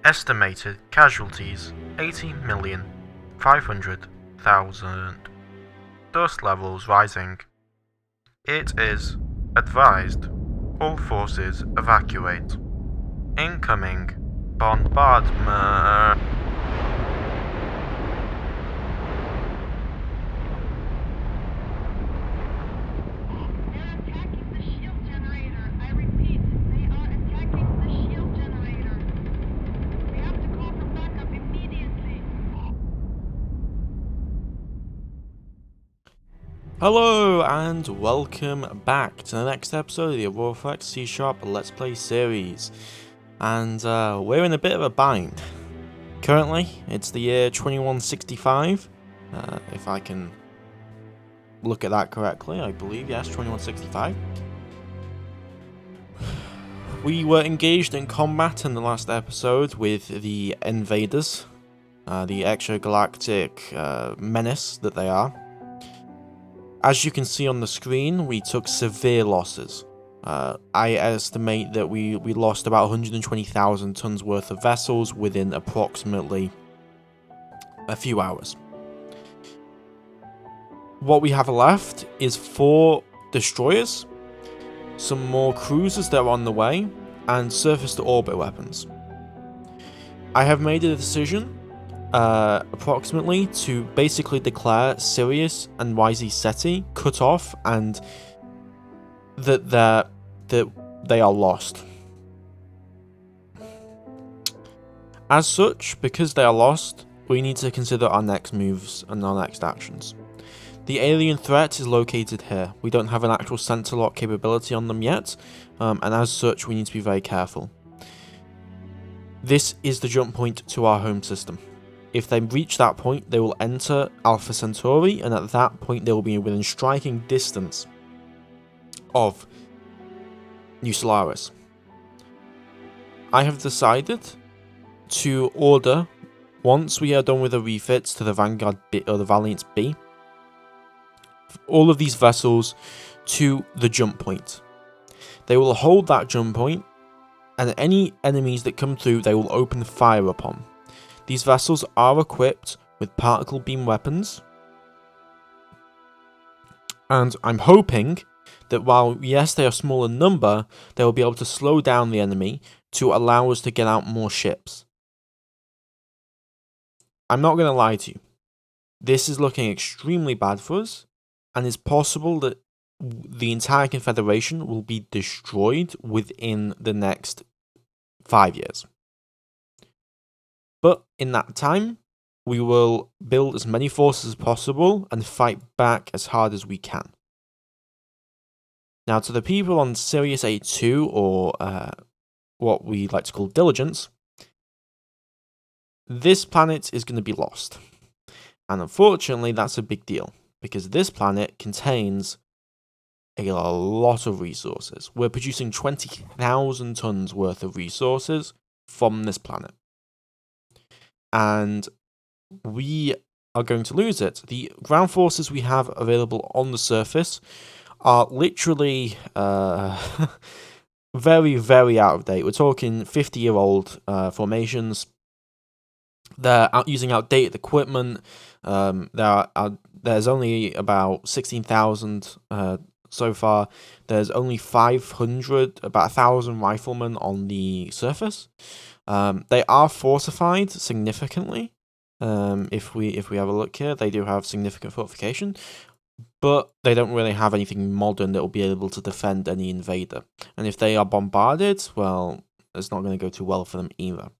Estimated casualties 80,500,000. Dust levels rising. It is advised all forces evacuate. Incoming bombardment. Hello and welcome back to the next episode of the Aurora C# Let's Play series. And we're in a bit of a bind. Currently, it's the year 2165. If I can look at that correctly, I believe, yes, 2165. We were engaged in combat in the last episode with the invaders, the extragalactic menace that they are. As you can see on the screen, we took severe losses. I estimate that we lost about 120,000 tons worth of vessels within approximately a few hours. What we have left is 4 destroyers, some more cruisers that are on the way, and surface-to-orbit weapons. I have made a decision approximately to basically declare Sirius and YZ Ceti cut off and that they are lost. As such, because they are lost, we need to consider our next moves and our next actions. The alien threat is located here. We don't have an actual center lock capability on them yet, and as such we need to be very careful. This is the jump point to our home system. If they reach that point, they will enter Alpha Centauri, and at that point they will be within striking distance of New Solaris. I have decided to order, once we are done with the refits to the Vanguard B, or the Valiant B, all of these vessels to the jump point. They will hold that jump point, and any enemies that come through they will open fire upon. These vessels are equipped with particle beam weapons, and I'm hoping that while, yes, they are small in number, they will be able to slow down the enemy to allow us to get out more ships. I'm not going to lie to you. This is looking extremely bad for us, and it's possible that the entire Confederation will be destroyed within the next 5 years. But in that time, we will build as many forces as possible and fight back as hard as we can. Now, to the people on Sirius A2, or what we like to call Diligence, this planet is going to be lost. And unfortunately, that's a big deal, because this planet contains a lot of resources. We're producing 20,000 tons worth of resources from this planet. And we are going to lose it. The ground forces we have available on the surface are literally very, very out of date. We're talking 50-year-old formations. They're using outdated equipment. There's only about 16,000 so far. There's only 500, about 1,000 riflemen on the surface. They are fortified significantly. If we have a look here, they do have significant fortification, but they don't really have anything modern that will be able to defend any invader. And if they are bombarded, well, it's not going to go too well for them either.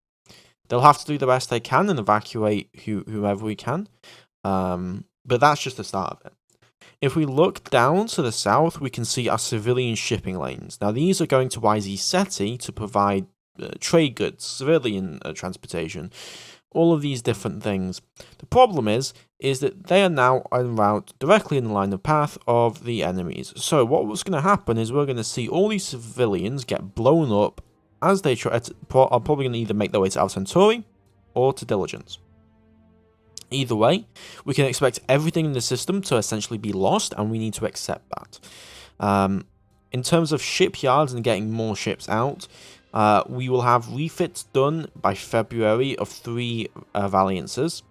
They'll have to do the best they can and evacuate whoever we can, but that's just the start of it. If we look down to the south, we can see our civilian shipping lanes. Now, these are going to YZ Ceti to provide trade goods, civilian transportation, all of these different things. The problem is that they are now en route directly in the line of path of the enemies. So what was going to happen is we're going to see all these civilians get blown up as they are probably going to either make their way to Alpha Centauri or to Diligence. Either way, we can expect everything in the system to essentially be lost, and we need to accept that. In terms of shipyards and getting more ships out, We will have refits done by February of 3 Valiances.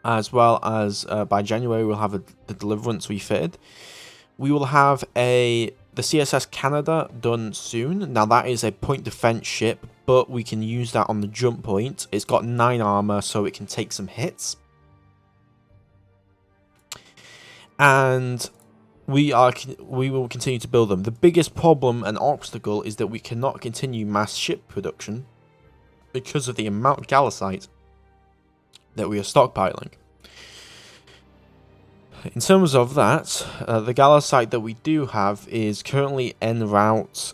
As well as by January we'll have the Deliverance refitted. We will have the CSS Canada done soon. Now that is a point defense ship, but we can use that on the jump point. It's got 9 armor, so it can take some hits. And we will continue to build them. The biggest problem and obstacle is that we cannot continue mass ship production because of the amount of Gallicite that we are stockpiling. In terms of that, the Gallicite that we do have is currently en route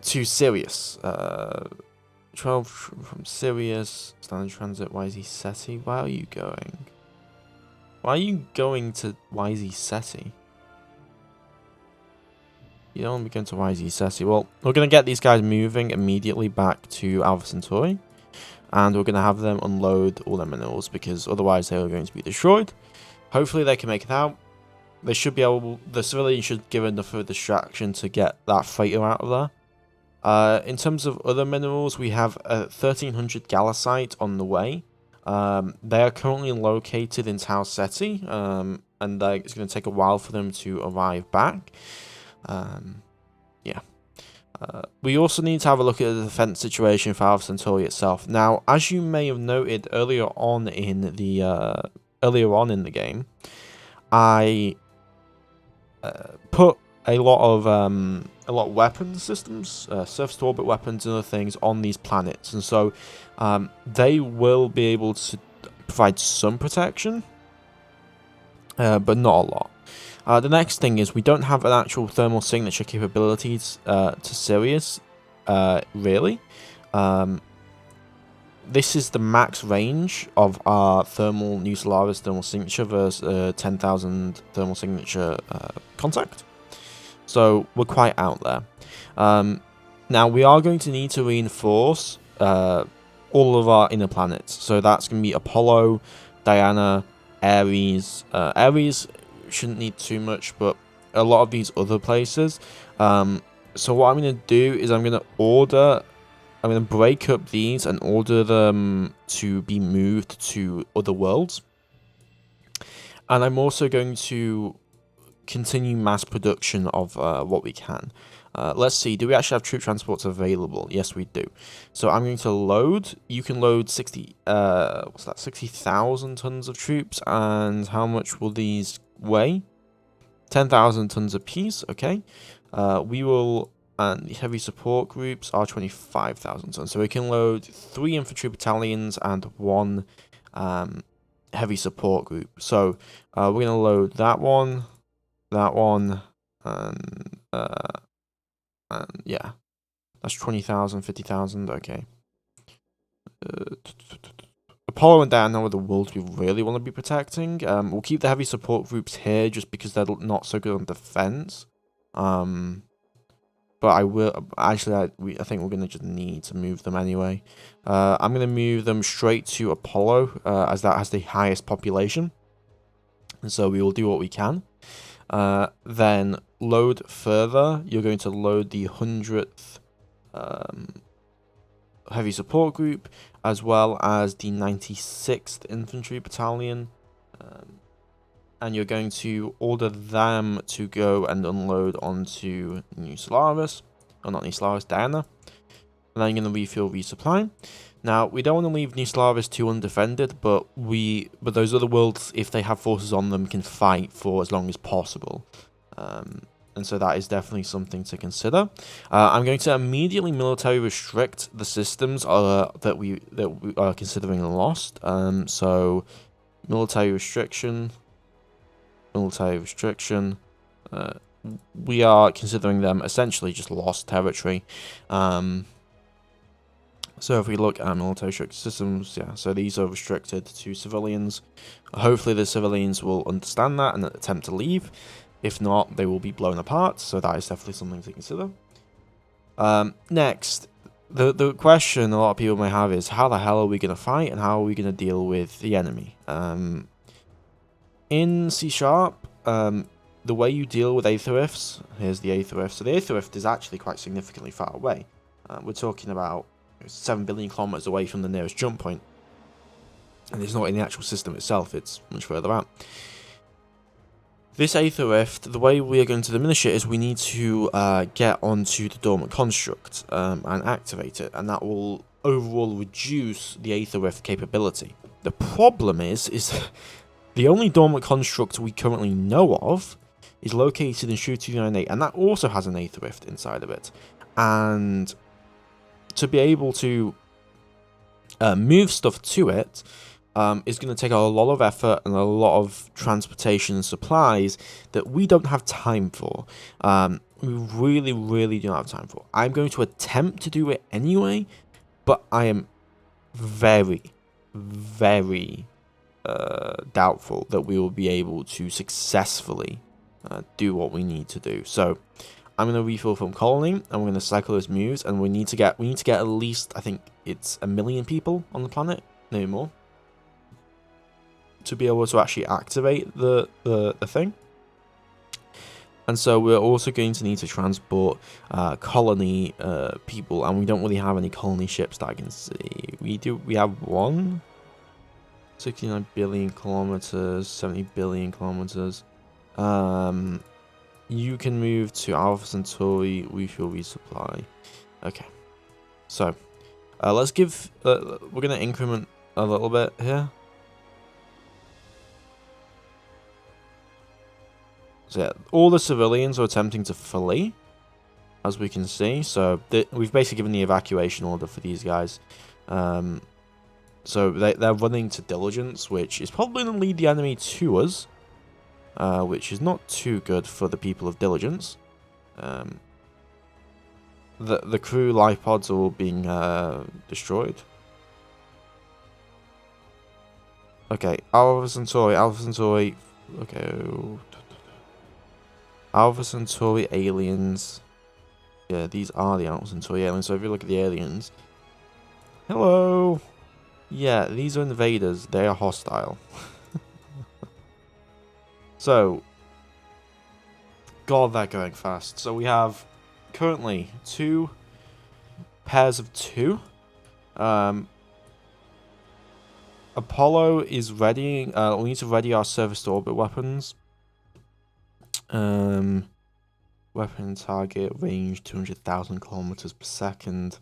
to Sirius. 12 from Sirius, standard transit, YZ SETI. Where are you going? Why are you going to YZ SETI? You don't want to be going to YZ SETI. Well, we're going to get these guys moving immediately back to Alpha Centauri. And we're going to have them unload all their minerals, because otherwise they are going to be destroyed. Hopefully they can make it out. They should be able... The civilians should give enough of a distraction to get that freighter out of there. In terms of other minerals, we have 1300 Gallicite on the way. They are currently located in Tau Ceti, and it's going to take a while for them to arrive back. Yeah. We also need to have a look at the defense situation for Alpha Centauri itself. Now, as you may have noted earlier on in the game, I put a lot of weapon systems, surface to orbit weapons and other things on these planets, and so they will be able to provide some protection, but not a lot. The next thing is we don't have an actual thermal signature capabilities to Sirius, really. This is the max range of our thermal New Solaris thermal signature versus 10,000 thermal signature contact. So we're quite out there. Now we are going to need to reinforce all of our inner planets. So that's going to be Apollo, Diana, Ares. Ares shouldn't need too much, but a lot of these other places. So what I'm going to do is I'm going to break up these and order them to be moved to other worlds. And I'm also going to continue mass production of what we can. Let's see, do we actually have troop transports available? Yes, we do. So I'm going to load. You can load 60,000 tons of troops. And how much will these weigh? 10,000 tons apiece. Okay. We will, and the heavy support groups are 25,000 tons. So we can load 3 infantry battalions and 1 heavy support group. So we're going to load that one, and yeah, that's 20,000, 50,000. Okay. Apollo and Diana are the worlds we really want to be protecting. We'll keep the heavy support groups here just because they're not so good on defense. But I will actually. I think we're gonna just need to move them anyway. I'm gonna move them straight to Apollo, as that has the highest population. And so we will do what we can. Then load further. You're going to load the 100th heavy support group, as well as the 96th infantry battalion. And you're going to order them to go and unload onto New Solaris, or not New Solaris, Diana. And then you're going to refuel, resupply. Now, we don't want to leave New Solaris too undefended, but those other worlds, if they have forces on them, can fight for as long as possible. And so that is definitely something to consider. I'm going to immediately military restrict the systems that we are considering lost. So military restriction. We are considering them essentially just lost territory. So if we look at military restricted systems, yeah, so these are restricted to civilians. Hopefully the civilians will understand that and attempt to leave. If not, they will be blown apart, so that is definitely something to consider. Next, the question a lot of people may have is, how the hell are we going to fight, and how are we going to deal with the enemy? In C#, the way you deal with Aether Rifts, here's the Aether Rift. So the Aether Rift is actually quite significantly far away. We're talking about 7 billion kilometers away from the nearest jump point. And it's not in the actual system itself, it's much further out. This Aether Rift, the way we are going to diminish it is we need to get onto the Dormant Construct and activate it. And that will overall reduce the Aether Rift capability. The problem is the only Dormant Construct we currently know of is located in Shu 298, and that also has an Aether Rift inside of it. And to be able to move stuff to it is going to take a lot of effort and a lot of transportation and supplies that we don't have time for. We really, really don't have time for. I'm going to attempt to do it anyway, but I am very, very doubtful that we will be able to successfully do what we need to do. So I'm going to refill from Colony, and we're going to cycle those moves, and we need to get at least, I think it's 1 million people on the planet, no more, to be able to actually activate the thing. And so we're also going to need to transport colony people, and we don't really have any colony ships that I can see. We have one. 69 billion kilometers, 70 billion kilometers. You can move to Alpha Centauri, refuel, resupply. Okay. So, let's give... we're going to increment a little bit here. So yeah, all the civilians are attempting to flee, as we can see. So, we've basically given the evacuation order for these guys. So, they're running to Diligence, which is probably going to lead the enemy to us. Which is not too good for the people of Diligence. The crew life pods are all being destroyed. Okay, Alpha Centauri. Okay. Alpha Centauri aliens. Yeah, these are the Alpha Centauri aliens. So if you look at the aliens. Hello! Yeah, these are invaders. They are hostile. So, God, they're going fast. So we have currently 2 pairs of 2. Apollo is readying. We need to ready our surface to orbit weapons. Weapon target range 200,000 kilometers per second.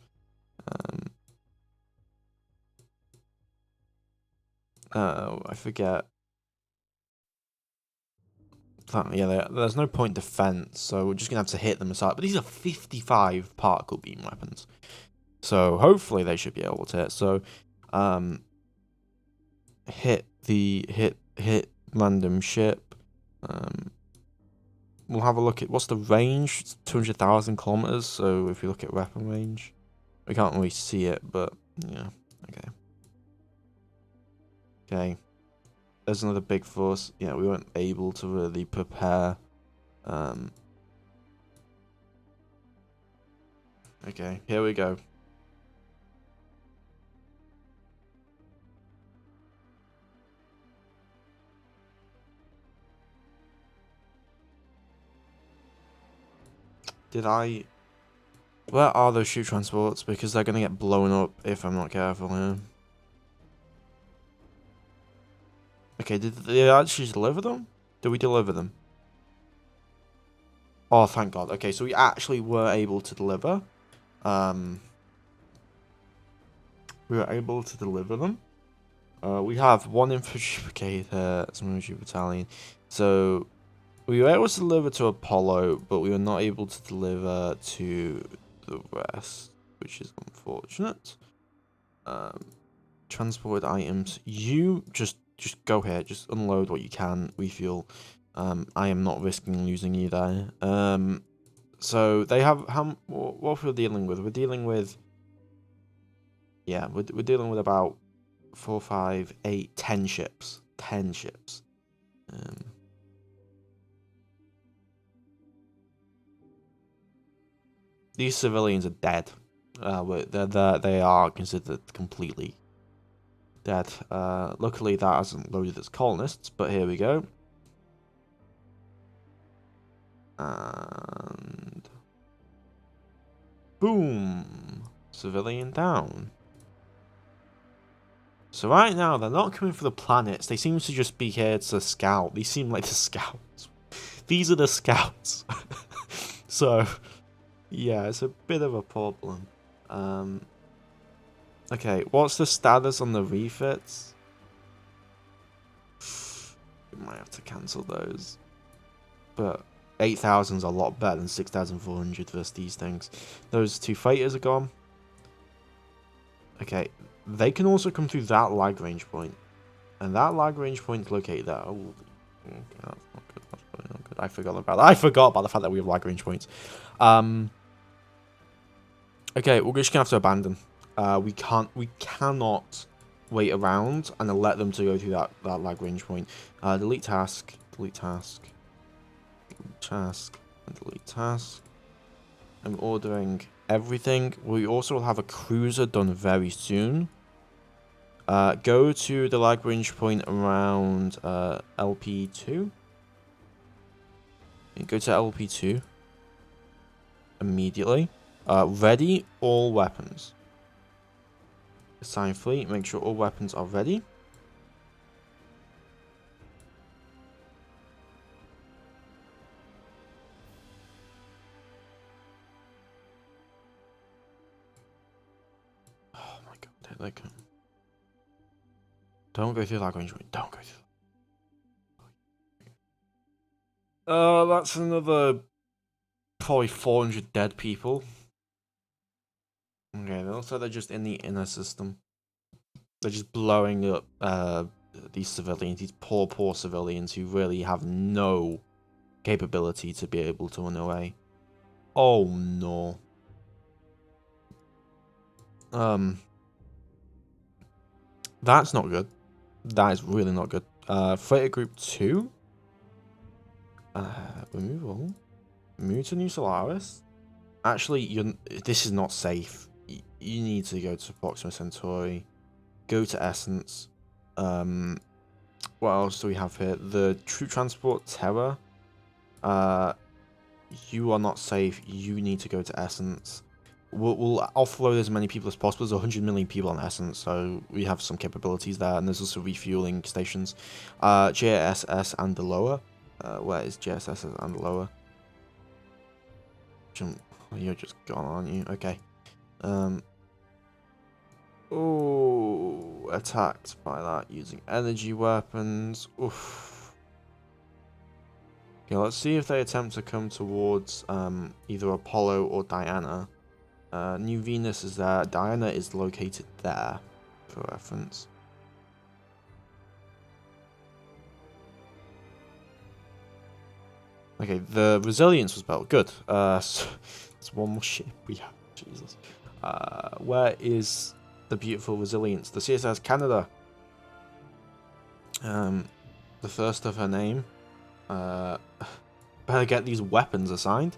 I forget. Yeah, there's no point defense, so we're just gonna have to hit them aside. But these are 55 particle beam weapons, so hopefully they should be able to hit. So, hit random ship. We'll have a look at what's the range. It's 200,000 kilometers. So if you look at weapon range, we can't really see it, but yeah, okay. Okay. There's another big force. Yeah, we weren't able to really prepare. Okay, here we go. Where are those shoot transports? Because they're gonna get blown up if I'm not careful here. Okay, did they actually deliver them? Did we deliver them? Oh, thank God. Okay, so we actually were able to deliver. We were able to deliver them. We have 1 infantry brigade here, some infantry battalion. So, we were able to deliver to Apollo, but we were not able to deliver to the rest, which is unfortunate. Transported items. You just go here. Just unload what you can. Refuel. I am not risking losing you there. So they have what we're dealing with. We're dealing with. Yeah, we're dealing with about 4, 5, 8, 10 ships. 10 ships. These civilians are dead. They are considered completely dead. Luckily, that hasn't loaded as colonists, but here we go. And boom, civilian down. So right now they're not coming for the planets. They seem to just be here to scout. These seem like the scouts. These are the scouts. So yeah, it's a bit of a problem. Okay, what's the status on the refits? We might have to cancel those. But 8,000 is a lot better than 6,400 versus these things. Those two fighters are gone. Okay, they can also come through that lag range point. And that lag range point is located there. Oh, okay, that's not good. That's really not good. I forgot about that. I forgot about the fact that we have lag range points. Okay, we're just gonna have to abandon. We cannot wait around and let them to go through that lag range point. Delete task, delete task, delete task, and delete task. I'm ordering everything. We also will have a cruiser done very soon. Go to the lag range point around LP2. Go to LP2 immediately. Ready all weapons. Assign fleet. Make sure all weapons are ready. Oh my god, here they come. Don't go through lag range point. Don't go through. That's another probably 400 dead people. Okay, it looks like they're just in the inner system. They're just blowing up these civilians, these poor civilians who really have no capability to be able to run away. Oh no. That's not good. That is really not good. Freighter Group 2. Removal. Move to New Solaris. Actually, this is not safe. You need to go to Proxima Centauri. Go to Essence. What else do we have here? The Troop Transport Terror. You are not safe. You need to go to Essence. We'll offload as many people as possible. There's 100 million people on Essence, so we have some capabilities there. And there's also refueling stations. JSS and the lower. Where is JSS and the lower? You're just gone, aren't you? Okay. Oh, attacked by that using energy weapons. Oof. Okay, let's see if they attempt to come towards either Apollo or Diana. New Venus is there. Diana is located there, for reference. Okay, the resilience was built. Good. So it's one more ship we have. Jesus. Where is the beautiful resilience? The CSS Canada. The first of her name. Better get these weapons assigned.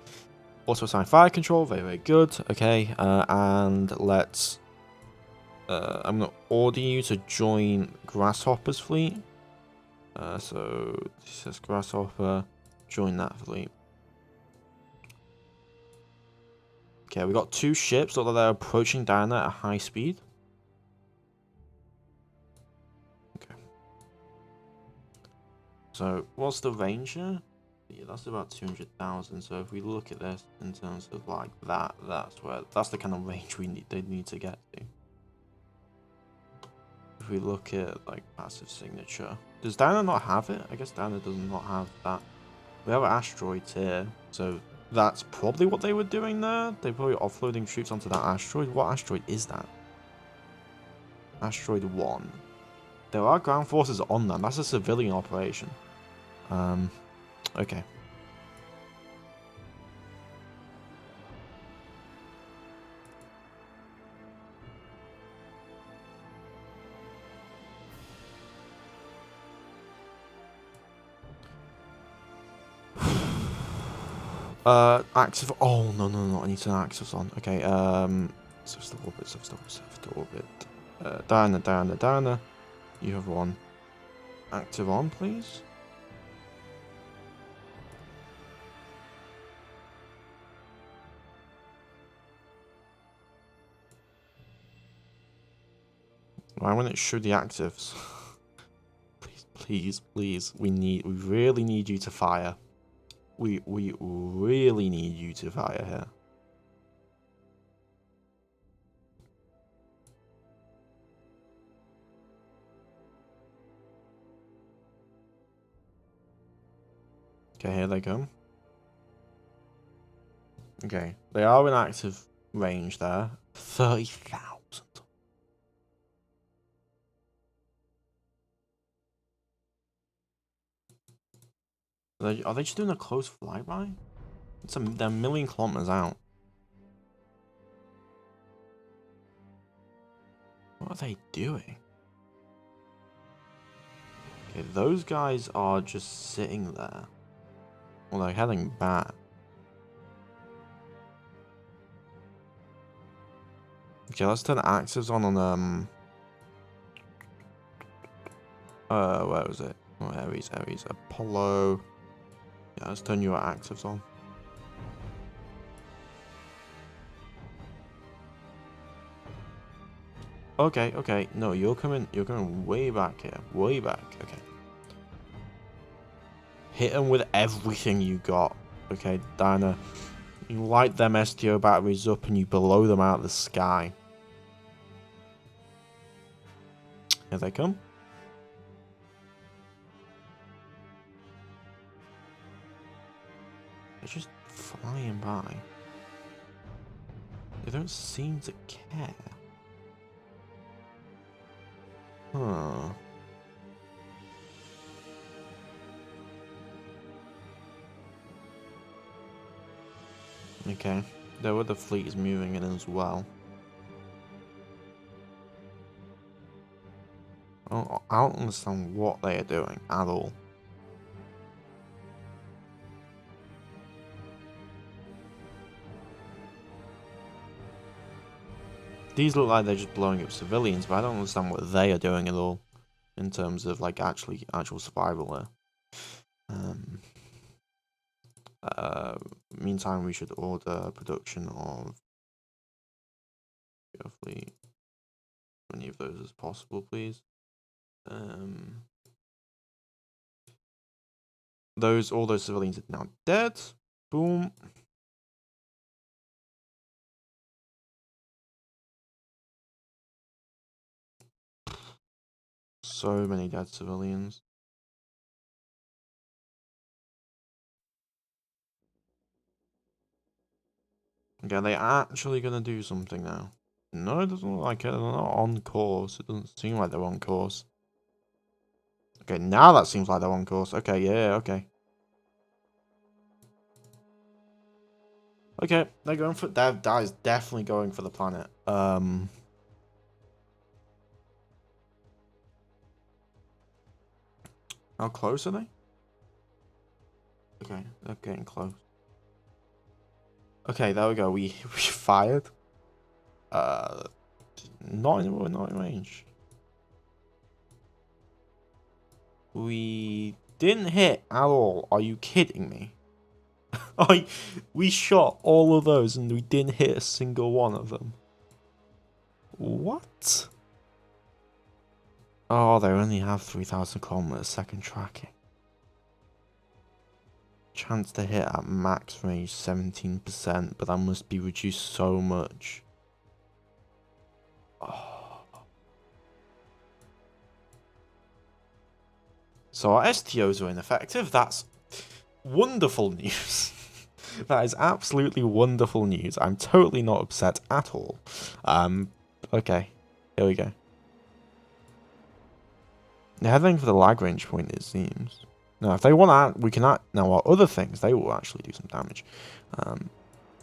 Also assign fire control. Very, very good. Okay. And let's. I'm gonna order you to join Grasshopper's fleet. So this says Grasshopper. Join that fleet. Okay, we got two ships, although they're approaching Diana at a high speed. Okay. So, what's the range here? Yeah, that's about 200,000. So if we look at this in terms of like that's the kind of range they need to get to. If we look at like passive signature, does Diana not have it? I guess Diana does not have that. We have asteroids here, so that's probably what they were doing there. They're probably offloading troops onto that asteroid. What asteroid is that? Asteroid 1. There are ground forces on that. That's a civilian operation. Okay. Active. Oh no! I need to turn Axis on. Okay. Surface to orbit. Diana. You have one. Active on, please. Why won't it show the actives? Please, please, please. We really need you to fire. We really need you to fire here. Okay, here they come. Okay, they are in active range there. 30,000. Are they just doing a close flyby? They're a million kilometers out. What are they doing? Okay, those guys are just sitting there. Well, they're heading back. Okay, let's turn actives on where was it? Oh, Aries, Apollo. Yeah, let's turn your actives on. Okay. No, you're coming way back here. Way back. Okay. Hit them with everything you got. Okay, Dinah. You light them STO batteries up and you blow them out of the sky. Here they come. They're just flying by. They don't seem to care. Huh. Okay. Their other fleet is moving in as well. I don't understand what they are doing at all. These look like they're just blowing up civilians, but I don't understand what they are doing at all in terms of like actual survival there. Meantime, we should order production of fleet. As many of those as possible, please. All those civilians are now dead. Boom. So many dead civilians. Okay, are they actually gonna do something now? No, it doesn't look like it. They're not on course. It doesn't seem like they're on course. Okay, now that seems like they're on course. Okay, yeah, okay. Okay, they're going for that is definitely going for the planet. How close are they? Okay, they're getting close. Okay, there we go. We fired. Not in range. We didn't hit at all. Are you kidding me? We shot all of those and we didn't hit a single one of them. What? Oh, they only have 3,000 kilometers second tracking. Chance to hit at max range 17%, but that must be reduced so much. Oh. So our STOs are ineffective. That's wonderful news. That is absolutely wonderful news. I'm totally not upset at all. Okay, here we go. They're heading for the lag range point, it seems. Now, if they want to, we can act. Now, our other things, they will actually do some damage.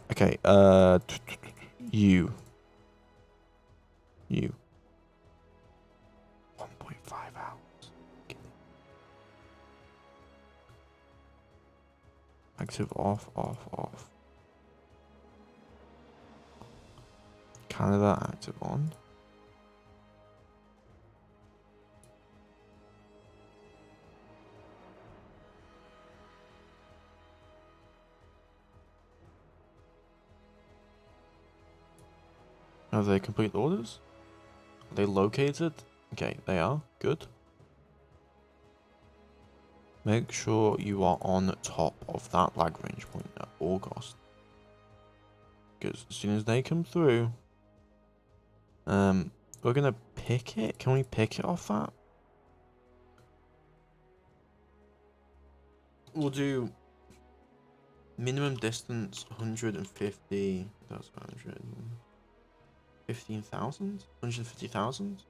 Okay, you. 1.5 hours. Active off. Canada active on. Have they complete orders? Are they located? Okay, they are. Good. Make sure you are on top of that lag range point at all costs. Because as soon as they come through, we're gonna pick it. Can we pick it off that? We'll do minimum distance 150. That's 100. 15,000? 150,000?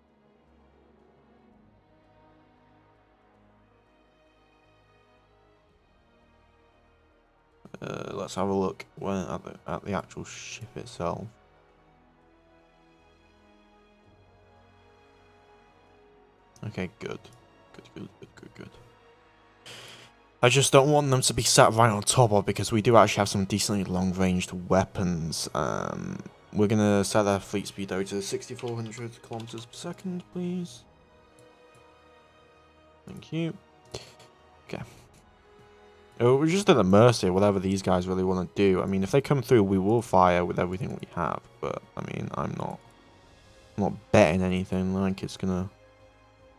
Let's have a look at the actual ship itself. Okay, good. Good. I just don't want them to be sat right on top of, because we do actually have some decently long-ranged weapons. We're gonna set our fleet speed though to 6,400 kilometers per second, please. Thank you. Okay. Oh, we're just at the mercy of whatever these guys really want to do. I mean, if they come through, we will fire with everything we have. But I mean, I'm not betting anything like it's gonna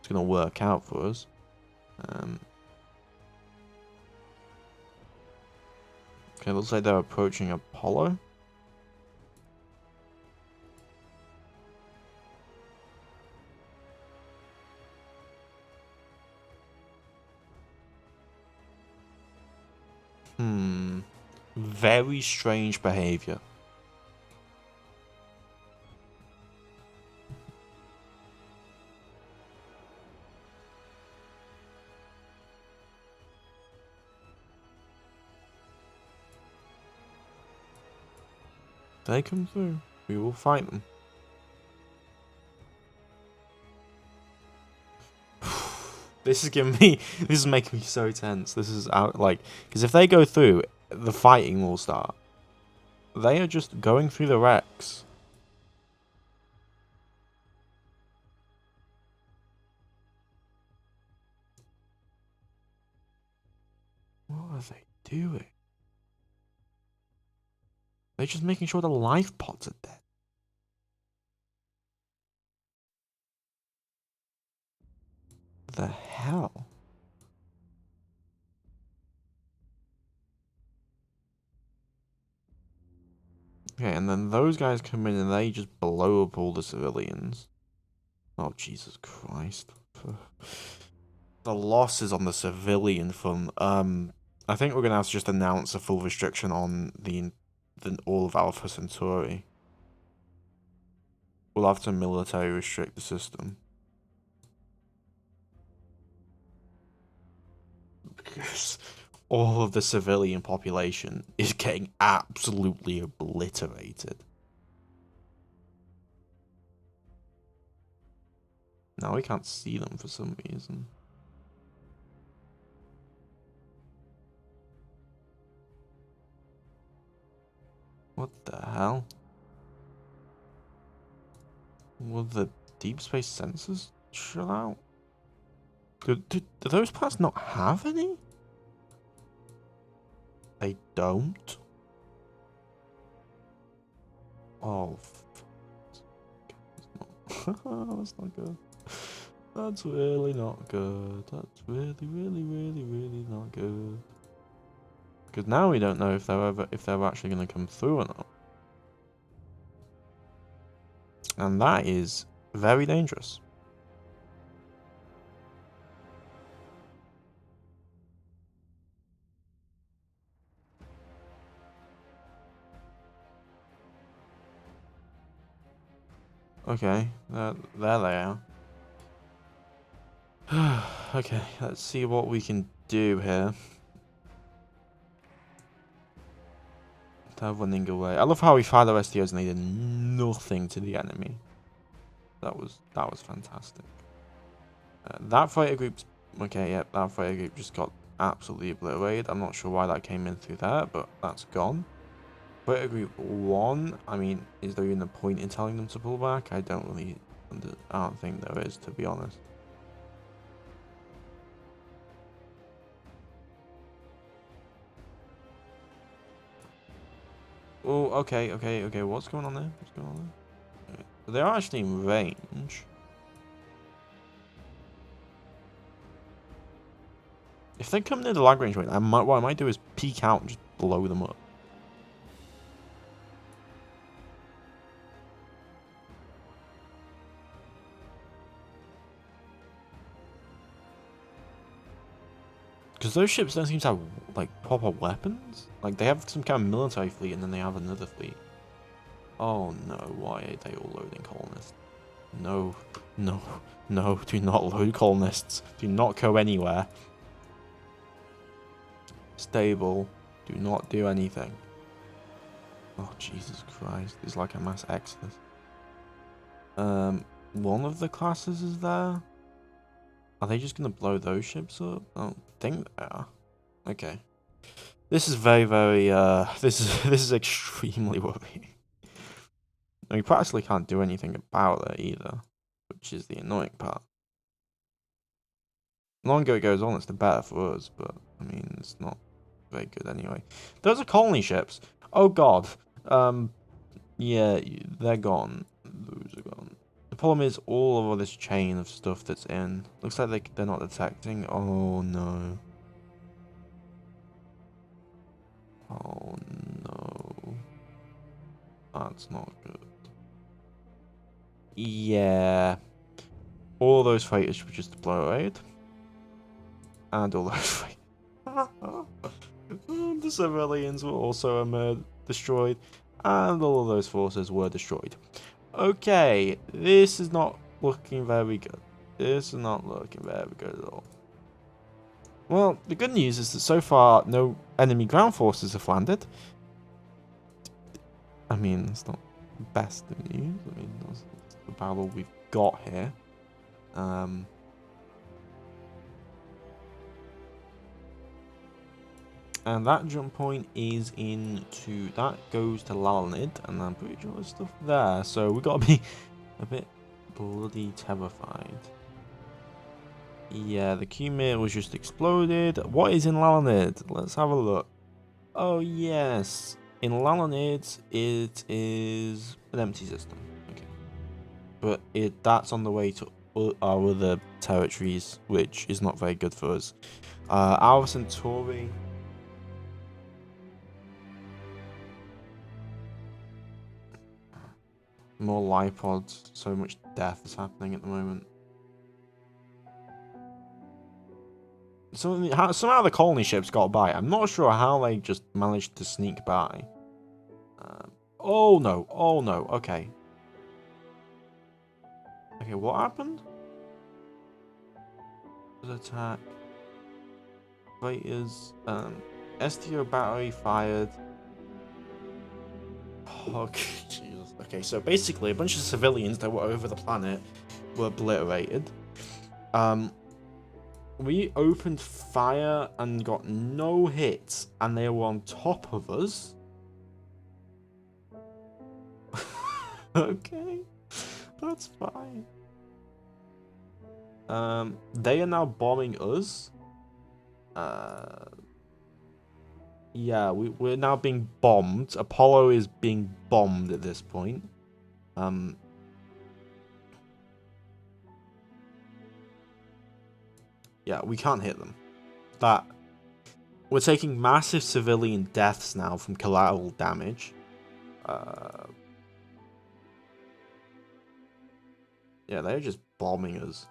work out for us. Okay, looks like they're approaching Apollo. Very strange behavior. If they come through, we will fight them. This is making me so tense. This is out, like, because if they go through, the fighting will start. They are just going through the wrecks. What are they doing? They're just making sure the life pods are dead. The hell? Okay, and then those guys come in and they just blow up all the civilians. Oh, Jesus Christ. The losses on the civilian front. I think we're going to have to just announce a full restriction on the all of Alpha Centauri. We'll have to military restrict the system. Because all of the civilian population is getting absolutely obliterated. Now we can't see them for some reason. What the hell? Will the deep space sensors chill out? Do those parts not have any? They don't? Oh, that's not good. That's really not good. That's really not good. Because now we don't know if they're actually going to come through or not. And that is very dangerous. Okay, there they are. Okay, let's see what we can do here. They're running away. I love how we fired our STOs and they did nothing to the enemy. That was fantastic. That fighter group's okay. Yep, that fighter group just got absolutely obliterated. I'm not sure why that came in through there, but that's gone. Fighter group 1. I mean, is there even a point in telling them to pull back? I don't think there is, to be honest. Oh, okay. What's going on there? So they are actually in range. If they come near the lag range, what I might do is peek out and just blow them up. Because those ships don't seem to have, like, proper weapons. Like, they have some kind of military fleet, and then they have another fleet. Oh no, why are they all loading colonists? No, no, no, do not load colonists. Do not go anywhere. Stable. Do not do anything. Oh, Jesus Christ. It's like a mass exodus. One of the classes is there. Are they just going to blow those ships up? I don't think they are. Okay. This is very, very, this is extremely worrying. We practically can't do anything about it either, which is the annoying part. The longer it goes on, it's the better for us, but, I mean, it's not very good anyway. Those are colony ships. Oh, God. Yeah, they're gone. Those are gone. The problem is all of this chain of stuff that's in. Looks like they're not detecting. Oh, no. Oh, no. That's not good. Yeah. All those fighters were just deployed. And all those the civilians were also destroyed. And all of those forces were destroyed. Okay, this is not looking very good. This is not looking very good at all. Well, the good news is that so far no enemy ground forces have landed. I mean, it's not the best of news. I mean, that's about all we've got here. And that jump point is that goes to Lalanid, and I'm pretty sure there's stuff there, so we gotta be a bit bloody terrified. Yeah, the Qmir was just exploded. What is in Lalanid? Let's have a look. Oh yes, in Lalanid it is an empty system. Okay, but that's on the way to our other territories, which is not very good for us. Alpha Centauri. More lipods, so much death is happening at the moment. Somehow the colony ships got by. I'm not sure how they just managed to sneak by. Oh no, okay. Okay, what happened? Attack. Fighters, STO battery fired. Okay, Jesus. Okay, so basically a bunch of civilians that were over the planet were obliterated. We opened fire and got no hits, and they were on top of us. Okay, that's fine. They are now bombing us. Yeah, we're now being bombed. Apollo is being bombed at this point. Yeah, we can't hit them. We're taking massive civilian deaths now from collateral damage. Yeah, they're just bombing us.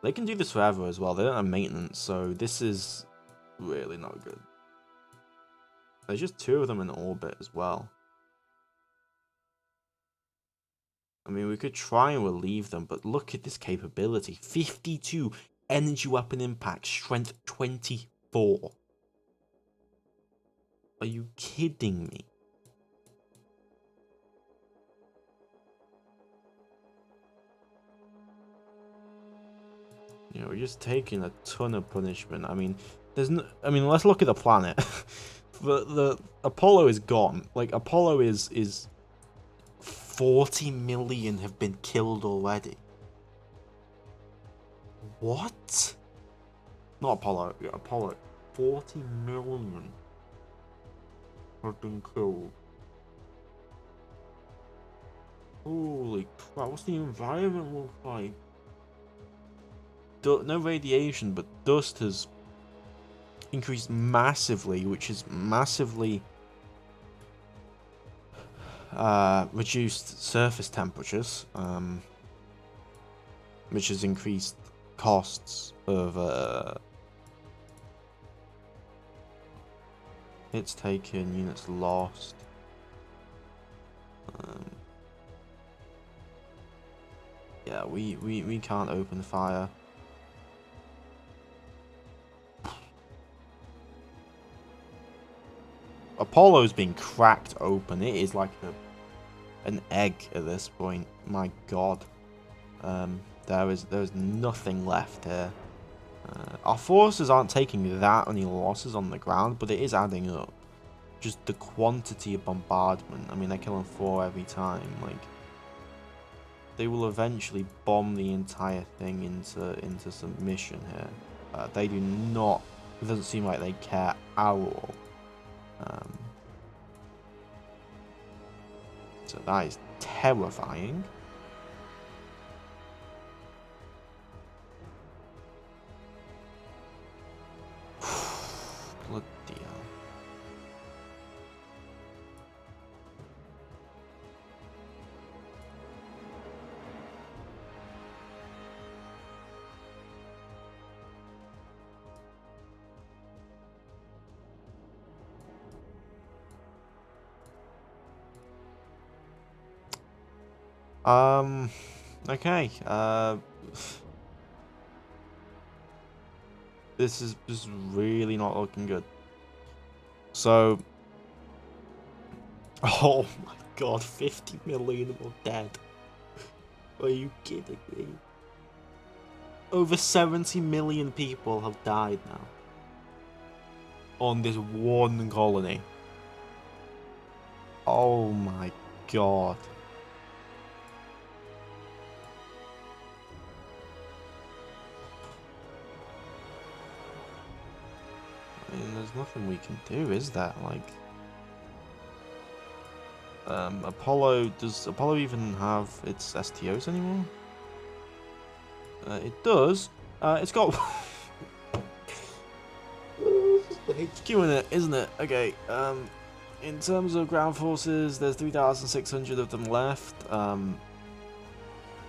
They can do this forever as well. They don't have maintenance, so this is really not good. There's just 2 of them in orbit as well. I mean, we could try and relieve them, but look at this capability. 52 energy weapon impact, strength 24. Are you kidding me? You know, we're just taking a ton of punishment. I mean, let's look at the planet. the Apollo is gone. Like, Apollo is 40 million have been killed already. What? Not Apollo. Apollo. 40 million. have been killed. Holy crap, what's the environment look like? No radiation, but dust has increased massively, which has massively reduced surface temperatures, which has increased costs of hits taken, units lost. Yeah, we can't open fire. Apollo's been cracked open. It is like an egg at this point. My god. There's nothing left here. Our forces aren't taking that many losses on the ground, but it is adding up. Just the quantity of bombardment. I mean, they're killing 4 every time. Like, they will eventually bomb the entire thing into submission here. They do not. It doesn't seem like they care at all. So that is terrifying. Bloody hell. Okay, this is really not looking good. So, oh my god, 50 million are dead. Are you kidding me? Over 70 million people have died now on this one colony. Oh my god. I mean, there's nothing we can do, is there? Like, Apollo, does Apollo even have its STOs anymore? It does. It's got the HQ in it, isn't it? Okay. In terms of ground forces, there's 3,600 of them left.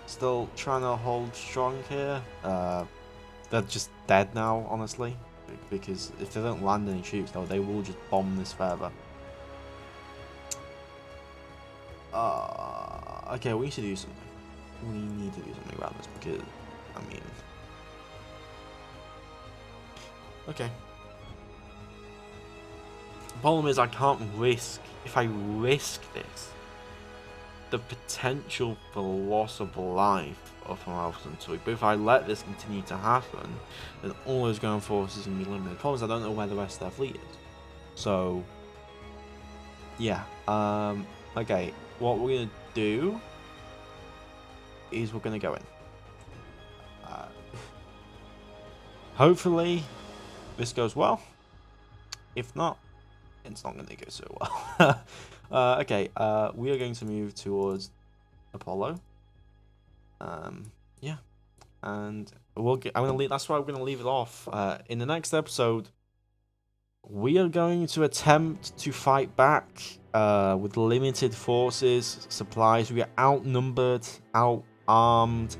Still trying to hold strong here. They're just dead now, honestly, because if they don't land any troops, though, they will just bomb this further. Okay, we should do something. We need to do something about this because, I mean, okay. The problem is I can't risk, if I risk this, the potential for loss of life of Alpha Centauri. But if I let this continue to happen, then all those ground forces are going to be limited. The problem is I don't know where the rest of their fleet is. So, yeah. Okay, what we're going to do is we're going to go in. Hopefully, this goes well. If not, it's not going to go so well. Okay, we are going to move towards Apollo. Yeah, and we'll get. I'm gonna leave. That's why we're gonna leave it off. In the next episode, we are going to attempt to fight back with limited forces, supplies. We are outnumbered, outarmed,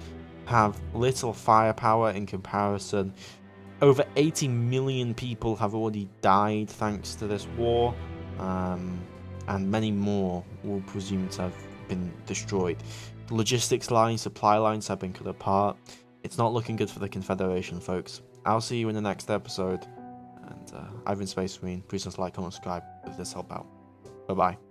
have little firepower in comparison. Over 80 million people have already died thanks to this war, and many more will presume to have been destroyed. The logistics lines, supply lines have been cut apart. It's not looking good for the Confederation, folks. I'll see you in the next episode, and I've been Space Marine. Please just like, comment, subscribe if this helped out. Bye-bye.